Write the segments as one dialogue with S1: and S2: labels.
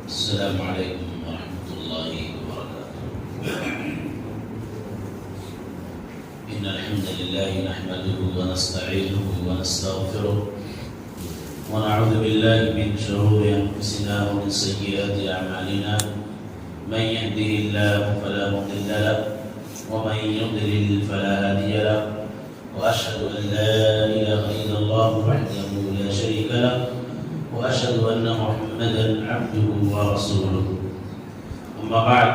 S1: السلام عليكم ورحمة الله وبركاته. إن الحمد لله نحمده ونستعينه ونستغفره ونعوذ بالله من شرور أنفسنا ومن سيئات أعمالنا. من يهده الله فلا مضل له ومن يضلل فلا هادي له، وأشهد أن لا إله إلا الله وحده لا شريك له، وأشهد أن محمدا عبده ورسوله. أما بعد،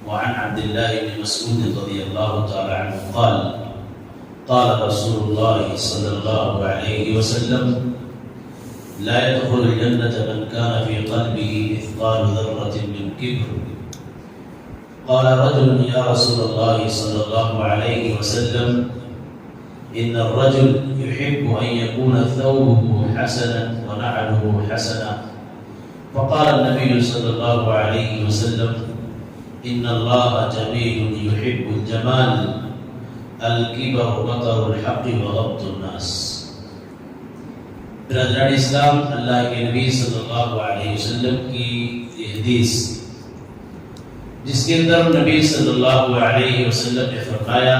S1: وعن عبد الله بن مسعود رضي الله تعالى عنه قال: قال رسول الله صلى الله عليه وسلم: لا يدخل الجنة من كان في قلبه مثقال ذرة من كبر. قال رجل: يا رسول الله صلى الله عليه وسلم، إن الرجل يحب أن يكون ثوبه حسنا ونعله حسنا. فقال النبي صلى الله عليه وسلم: إن الله جميل يحب الجمال، الكبر بطر الحق وغض الناس. برادران اسلام، اللہ کے نبی صلی اللہ علیہ وسلم کی یہ حدیث جس کے اندر نبی صلی اللہ علیہ وسلم نے فرمایا: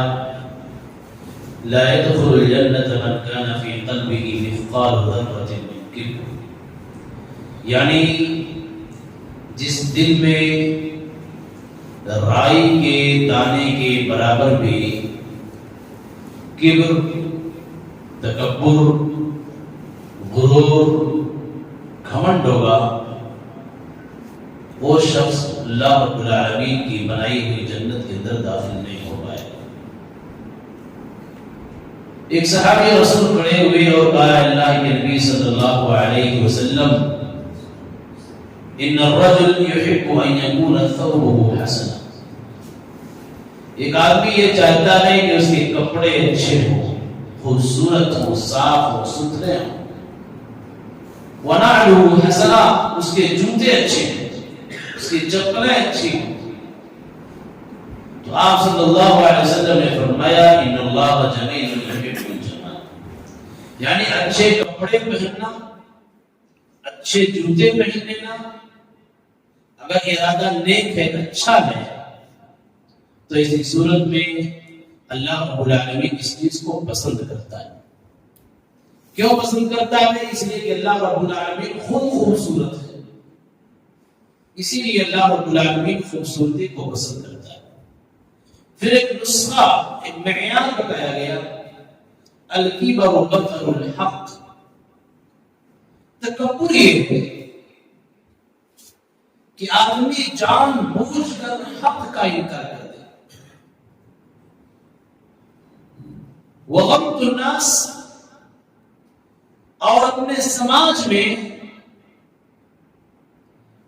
S1: لا يدخل الجنة من كان في قلبه مثقال ذرة من كبر، یعنی جس دل میں رائی کے دانے کے برابر بھی کبر، تکبر، غرور، گھمنڈ ہوگا، وہ شخص اللہ رب العالمین کی بنائی ہوئی جنت کے اندر داخل نہیں ہو پائے. ایک صحابی رسول کھڑے ہوئے اور کہا: اللہ کے نبی صلی اللہ علیہ وسلم، ان الرجل يحب ان يكون ثوبه حسنا، ایک آدمی یہ چاہتا ہے کہ اس کے کپڑے اچھے ہوں، خوبصورت ہوں، صاف ہوں، ستھرے ہوں. وَنَعْلُهُ حَسَنًا، اس کے جوتے اچھے ہیں، اس کی چپلیں اچھی ہیں. تو آپ صلی اللہ علیہ وسلم نے فرمایا: ان اللہ جمیل یحب الجمال، یعنی اچھے کپڑے پہننا، اچھے جوتے پہن لینا، اگر ارادہ نیک ہے، اچھا ہے، تو اس صورت میں اللہ رب العالمین اس چیز کو پسند کرتا ہے. کیوں پسند کرتا ہے؟ اس لیے کہ اللہ رب العالمین خود خوبصورت ہے، اسی لیے اللہ رب العالمین خوبصورتی کو پسند کرتا ہے. پھر ایک نسخہ، ایک معیار بتایا گیا: الکبر بطر الحق، تکبر یہ ہے کہ آدمی جان بوجھ کر حق کا انکار کر دے. وغمط الناس، اور اپنے سماج میں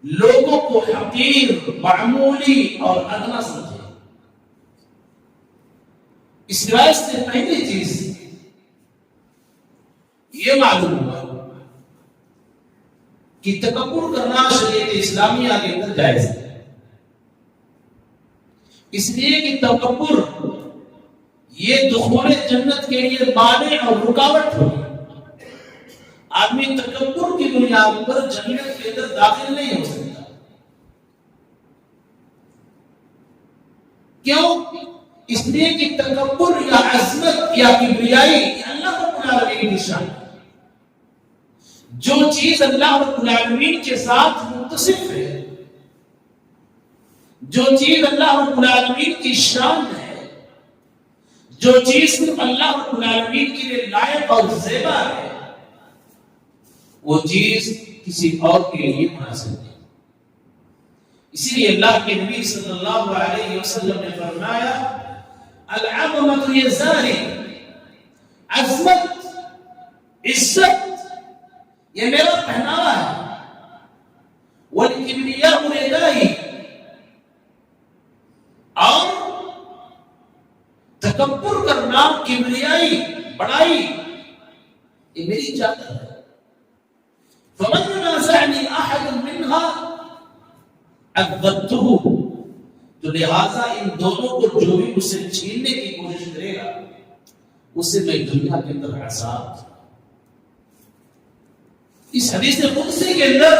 S1: لوگوں کو حقیر، معمولی اور ادنا سمجھے. اس روایت سے پہلی چیز یہ معلوم ہوا کہ تکبر کرنا شریعت اسلامیہ کے اندر جائز ہے، اس لیے کہ تکبر یہ دخول جنت کے لیے مانع اور رکاوٹ ہوگی. آدمی تکبر کی بنیاد پر جنت کے اندر داخل نہیں ہو سکتا. کیوں؟ اس لیے کہ تکبر یا عظمت یا کبریائی یہ اللہ رب العالمین کی شان ہے. جو چیز اللہ رب العالمین کے ساتھ متصف ہے، جو چیز اللہ رب العالمین کی شان ہے، جو چیز صرف اللہ رب العالمین کے لیے لائق اور زیبا ہے، وہ چیز کسی اور کے لیے مناسب نہیں. اسی لیے اللہ کے نبی صلی اللہ علیہ وسلم نے فرمایا: العظمت یزاری، عظمت، عزت یہ میرا پہناوا ہے. والکبریاء ردائی، اور تکبر کرنا، کبریائی، بڑائی یہ میری چادر ہے. فمن ينازعني احد منها عذبته، تو لہذا ان دونوں کو جو بھی اسے چھیننے کی کوشش کرے گا اسے میں دنیا کے اندر عذاب. اس حدیث قدسی کے اندر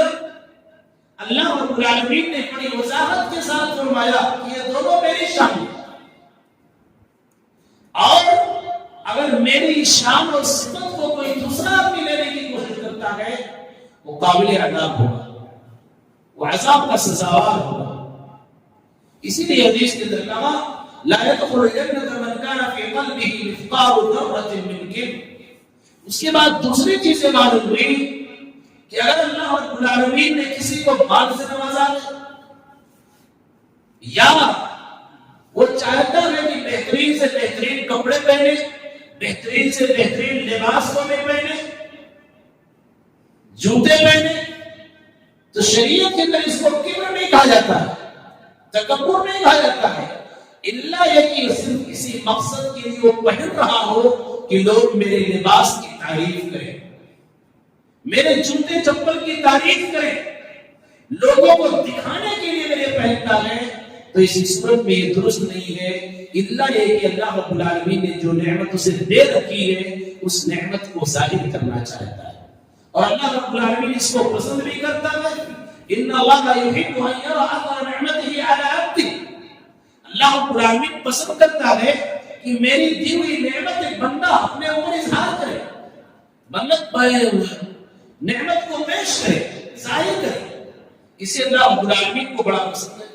S1: اللہ رب العالمین نے بڑی وضاحت کے ساتھ فرمایا کہ یہ دونوں میری شان ہے، اور اگر میری شان اور صفت کو کوئی دوسرا آدمی لینے کی کوشش کرتا ہے وہ قابل عذاب ہوگا، وہ عذاب کا سزاوار ہوگا۔ اسی لیے حدیث کے اندر کہا لا يدخل الجنة من كان في قلبه مثقال ذرة من كبر۔ اس کے بعد دوسری چیزیں معلوم ہوئی کہ اگر اللہ رب العالمین نے کسی کو مال سے نوازا ہے یا وہ چاہتا ہے کہ بہترین سے بہترین کپڑے پہنے، بہترین سے بہترین لباس کو میں پہنے، جوتے پہنے، تو شریعت کے اندر اس کو کبر نہیں کہا جاتا ہے، تکبر نہیں کہا جاتا ہے، اللہ یہ کہ صرف کسی مقصد کے لیے وہ پہن رہا ہو کہ لوگ میرے لباس کی تعریف کریں، میرے جوتے چپل کی تعریف کریں، لوگوں کو دکھانے کے لیے میرے پہنتا ہے، تو اسی صورت میں یہ درست نہیں ہے۔ اللہ یہ کہ اللہ رب العالمین نے جو نعمت اسے دے رکھی ہے اس نعمت کو ظاہر کرنا چاہتا ہے، اور اللہ رب العالمین اس کو پسند بھی کرتا ہے۔ ان اللہ یحب ان یرى اثر نعمته على عبده، اللہ رب العالمین پسند کرتا ہے کہ میری دی ہوئی نعمت ایک بندہ اپنے اوپر اظہار کرے، نعمت کو پیش کرے، ظاہر کرے، اسے اللہ رب العالمین کو بڑا پسند ہے۔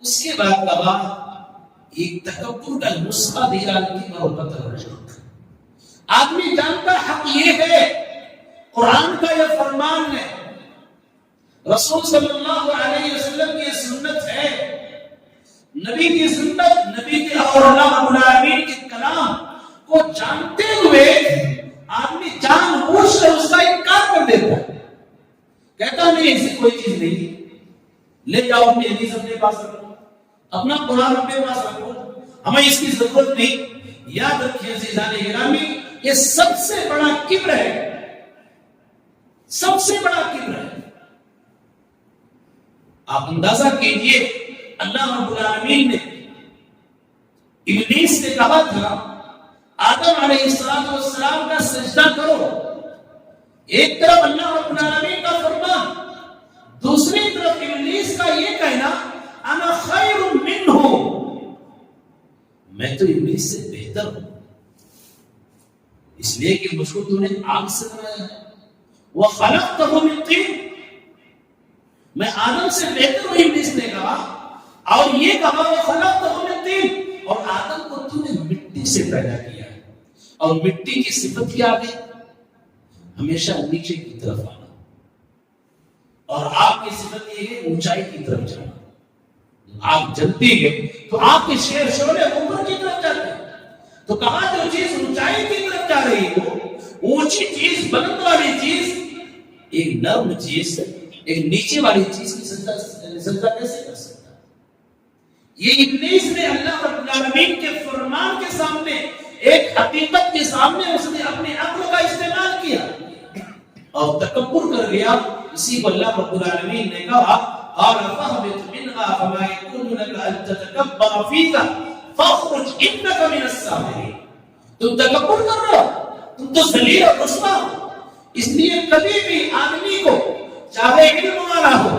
S1: اس کے بعد کہا ایک تکبر کا نسخہ دیا کہ آدمی جانتا حق یہ ہے، قرآن کا یہ فرمان ہے، رسول صلی اللہ علیہ وسلم کی سنت ہے، نبی کی سنت، نبی کے اور اللہ رب العالمین کے کلام کو جانتے ہوئے آدمی جان بوجھ کر اس کا انکار کر دیتا ہے، کہتا نہیں ایسی کوئی چیز نہیں، لے جاؤ اپنی حدیث اپنے پاس رکھو، اپنا قرآن اپنے پاس رکھو، ہمیں اس کی ضرورت نہیں۔ یاد رکھیے عزیزان گرامی، یہ سب سے بڑا کبر ہے، سب سے بڑا کبر ہے۔ آپ اندازہ کیجئے اللہ رب العالمین نے ابلیس سے کہا تھا آدم علیہ السلام کا سجدہ کرو، ایک طرف اللہ رب العالمین کا فرمان، دوسری طرف ابلیس کا یہ کہنا انا خیر منہ، میں تو ابلیس سے بہتر ہوں، اس لیے کہ مجھ کو تو نے آگ سے بنایا ہے، وَخَلَقْتَهُ مِنْ طِينٍ، میں آدم سے بہتر ہوں، ابلیس نے کہا، اور یہ کہا وَخَلَقْتَهُ مِنْ طِينٍ، اور آدم کو تو نے مٹی سے پیدا کیا ہے، اور مٹی کی صفت کیا ہے؟ ہمیشہ نیچے کی طرف آنا، اور آگ کی صفت یہ ہے اونچائی کی طرف جانا، آگ جلتی ہے تو آگ کے شیر شعلے اوپر کی طرف جاتے ہیں، تو کہا جو چیز اونچائی کی طرف جا رہی ہو، اونچی چیز، بلند والی چیز، ایک نرم چیز ایک نیچے والی چیز کی سجدہ کیسے کر سکتا؟ یہ ابلیس نے اللہ رب العالمین کے فرمان کے سامنے، ایک حقیقت کے سامنے اس نے اپنے عقل کا استعمال کیا اور تکبر کر گیا۔ اسی کو اللہ رب العالمین نے کہا قال فاهبط منها فما يكون لك ان تتكبر فيها فاخرج انك من الصاغرين، تم تکبر کر رہے ہو، تم تو ذلیل اور رسوا ہو، اس لیے کبھی بھی آدمی کو چاہے علم والا ہو،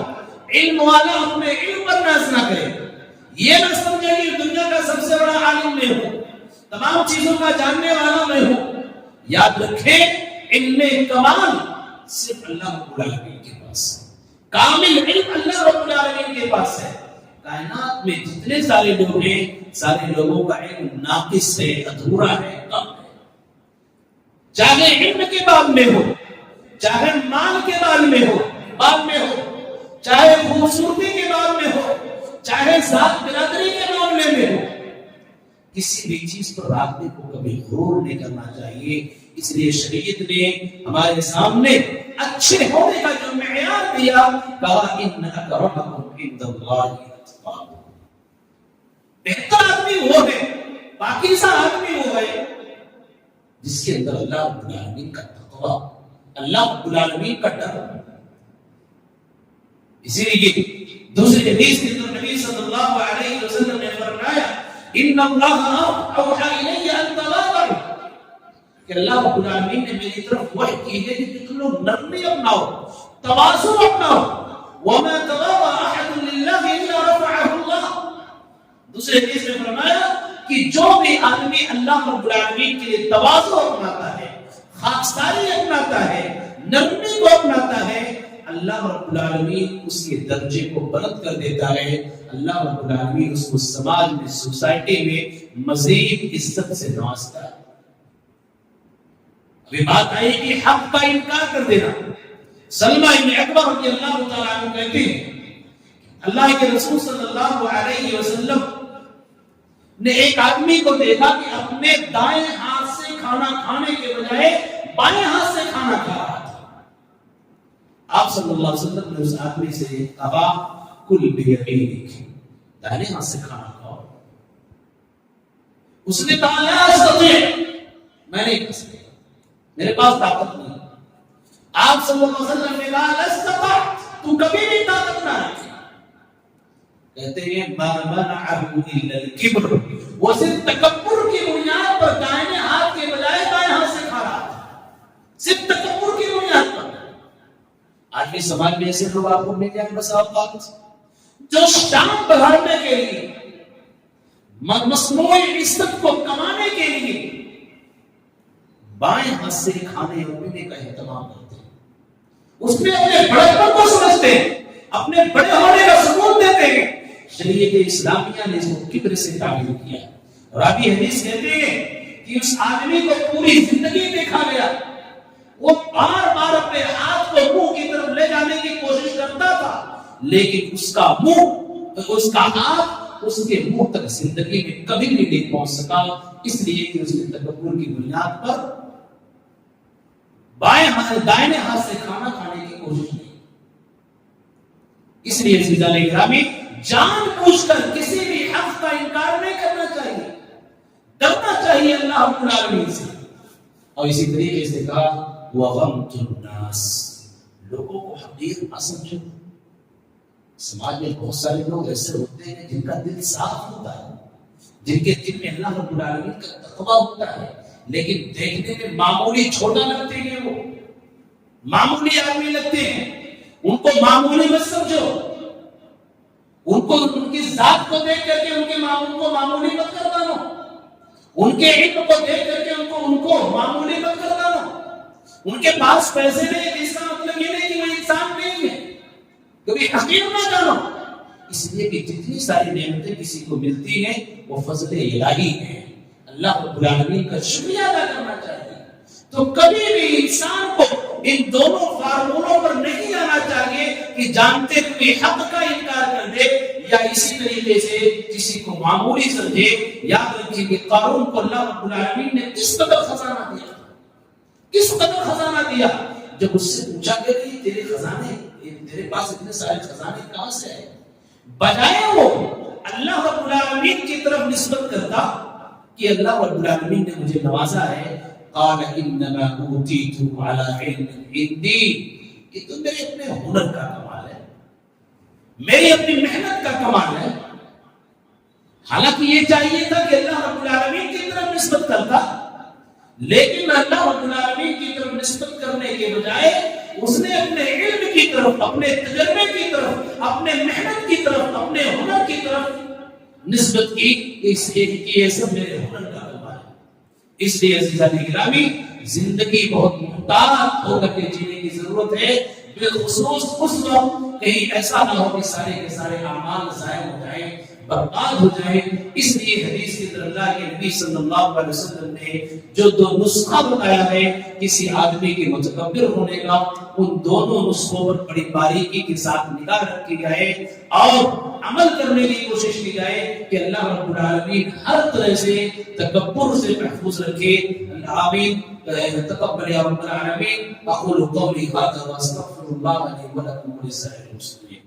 S1: علم والا اپنے علم پر ناز نہ کرے، یہ نہ سمجھے کہ دنیا کا سب سے بڑا عالم میں ہوں، تمام چیزوں کا جاننے والا میں ہوں۔ یاد رکھیں علم کمال صرف اللہ رب العالمین کے پاس ہے، کامل علم اللہ رب العالمین کے پاس ہے۔ کائنات میں جتنے سارے لوگ ہیں، سارے لوگوں کا علم ناقص ہے، ادھورا ہے، کم ہے، چاہے علم کے باب میں ہو، چاہے مال کے باب میں ہو، چاہے خوبصورتی کے باب میں ہو، چاہے ذات برادری کے معاملے میں ہو، کسی بھی چیز پر آدمی کو کبھی غرور نہیں کرنا چاہیے۔ اس لیے شریعت نے ہمارے سامنے اچھے ہونے کا جو معیار دیا، کہا ان اکرمکم عند اللہ اتقاکم، بہتر آدمی وہ ہے، پاکیزہ آدمی وہ ہے جس کے اندر اللہ رب العالمین کا تقوی، اللہ رب العالمین کا ڈر۔ اسی لیے دوسری حدیث کے اندر نبی صلی اللہ علیہ وسلم نے فرمایا ان اللہ اوحی الی ان تواضعوا، کہ اللہ رب العالمین نے میری طرف وحی کی ہے کہ تم لوگ نرمی اپناؤ، تواضع اپناؤ، وما تواضع احد لله الا رفعه الله. دوسرے حدیث میں فرمایا کہ جو بھی آدمی اللہ رب العالمین کے لیے تواضع اپناتا ہے، خاکساری اپناتا ہے، نرمی کو اپناتا ہے، اللہ رب العالمین اس کے درجے کو بلند کر دیتا ہے. اللہ رب العالمین اس کو سماج میں، سوسائٹی میں مزید عزت سے نوازتا ہے. ابھی بات آئی کہ حق کا انکار کر دینا. سلمہ ابن اکبر رضی اللہ تعالیٰ عنہ کہتے ہیں اللہ کے رسول صلی اللہ علیہ وسلم نے ایک آدمی کو دیکھا کہ اپنے دائیں ہاتھ سے کھانا کھانے کے بجائے بائیں ہاتھ سے کھانا کھا رہا تھا. آپ صلی اللہ علیہ وسلم نے اس آدمی سے کہا کل بیمینک، دائیں ہاتھ سے کھانا کھاؤ. اس نے کہا لا استطیع، میں نہیں کر سکتا، میرے پاس طاقت نہیں. آپ صلی اللہ علیہ وسلم نے کہا لا استطاع، تو کبھی بھی طاقت نہ رکھے. کہتے ہیں ما منعه الا الكبر، وہ صرف تکبر کی بنیاد پر دائیں ہاتھ کے بجائے بائیں ہاتھ سے کھا رہا تھا، صرف تکبر کی بنیاد پر. آج بھی سماج میں ایسے لوگ آپ کو مل جائیں بس اوقات جو شان بڑھانے کے لیے، مصنوعی عزت کو کمانے کے لیے بائیں ہاتھ سے کھانے اور پینے کا اہتمام کرتے ہیں. اس میں اپنے بڑے کو سمجھتے ہیں، اپنے بڑے ہونے کا ثبوت دیتے ہیں. شریعت اسلامیہ نے اس کو کبر سے تعبیر کیا. راوی حدیث کہتے ہیں کہ اس آدمی کو پوری زندگی دیکھا گیا، وہ بار بار اپنے ہاتھ کو منہ کی طرف لے جانے کی کوشش کرتا تھا، لیکن اس کا ہاتھ اس کے منہ تک زندگی میں کبھی بھی نہیں پہنچ سکا، اس لیے کہ اس نے تکبر کی بنیاد پر دائیں ہاتھ سے کھانا کھانے کی کوشش کی. اس لیے عزیزان گرامی جان بوجھ کر کسی بھی حق کا انکار نہیں کرنا چاہیے، ڈرنا چاہیے اللہ رب العالمین سے. اور اسی طریقے سے کہا وغمت الناس، لوگوں کو حقیر نہ سمجھو. سماج میں بہت سارے لوگ ایسے ہوتے ہیں جن کا دل صاف ہوتا ہے، جن کے دل میں اللہ رب العالمین کا تقویٰ ہوتا ہے، لیکن دیکھنے میں معمولی چھوٹا لگتے ہیں، وہ معمولی آدمی لگتے ہیں. ان کو معمولی مت سمجھو، ان کو ان کی ذات کو دیکھ کر کے ان کو معمولی مت کر دانو، ان کے علم کو دیکھ کر کے ان کو معمولی مت کر دانو. ان کے پاس پیسے نہیں، اس کا مطلب یہ نہیں کہ وہ انسان نہیں ہے. کبھی حقیر نہ جانو، اس لیے کہ جتنی ساری نعمتیں کسی کو ملتی ہیں وہ فضل الہی ہے. اللہ رب العالمین کا شکریہ ادا کرنا چاہیے. تو کبھی بھی انسان کو ان دونوں فارمولوں پر نہیں آنا چاہیے کہ جانتے ہوئے حق کا انکار کر دے یا اسی طریقے سے کسی کو معمولی سمجھے. یاد رکھیے کہ قارون کو اللہ رب العالمین نے کس قدر خزانہ دیا، کس قدر خزانہ دیا. جب اس سے پوچھا کہ تیرے خزانے، تیرے پاس اتنے سارے خزانے کہاں سے آئے، بجائے وہ اللہ رب العالمین کی طرف نسبت کرتا کہ اللہ رب العالمین نے مجھے نوازا ہے، قال انما اوتیت علی علم عندی، یہ تو میرے اپنے ہنر کا کمال ہے، میری اپنی محنت کا کمال ہے. حالانکہ یہ چاہیے تھا کہ اللہ رب العالمین کی طرف نسبت کرتا، لیکن اللہ رب العالمین کی طرف نسبت کرنے کے بجائے اس نے اپنے علم کی طرف، اپنے تجربے کی طرف، اپنے محنت کی طرف، اپنے ہنر کی طرف نسبت کی. اس لیے کہ یہ سب میرے ہنر کا کمال ہے. اس لیے عزیزان گرامی زندگی بہت محتاط ہو کر کے جینے کی ضرورت ہے، بالخصوص اس وقت کہیں ایسا نہ ہو کہ سارے کے سارے اعمال ضائع ہو جائیں، برباد ہو جائے. اس لیے حدیث کے اندر اللہ کے نبی صلی اللہ علیہ وسلم نے جو دو نسخہ بتایا ہے کسی آدمی کے متکبر ہونے کا، ان دونوں نسخوں پر بڑی باریکی کے ساتھ نگاہ رکھی جائے اور عمل کرنے کی کوشش کی جائے کہ اللہ رب العالمین ہر طرح سے تکبر سے محفوظ رکھے. آمین. تقبل یا رب العالمین. اقول قولی هذا واستغفر الله لي ولكم ولسائر المسلمين.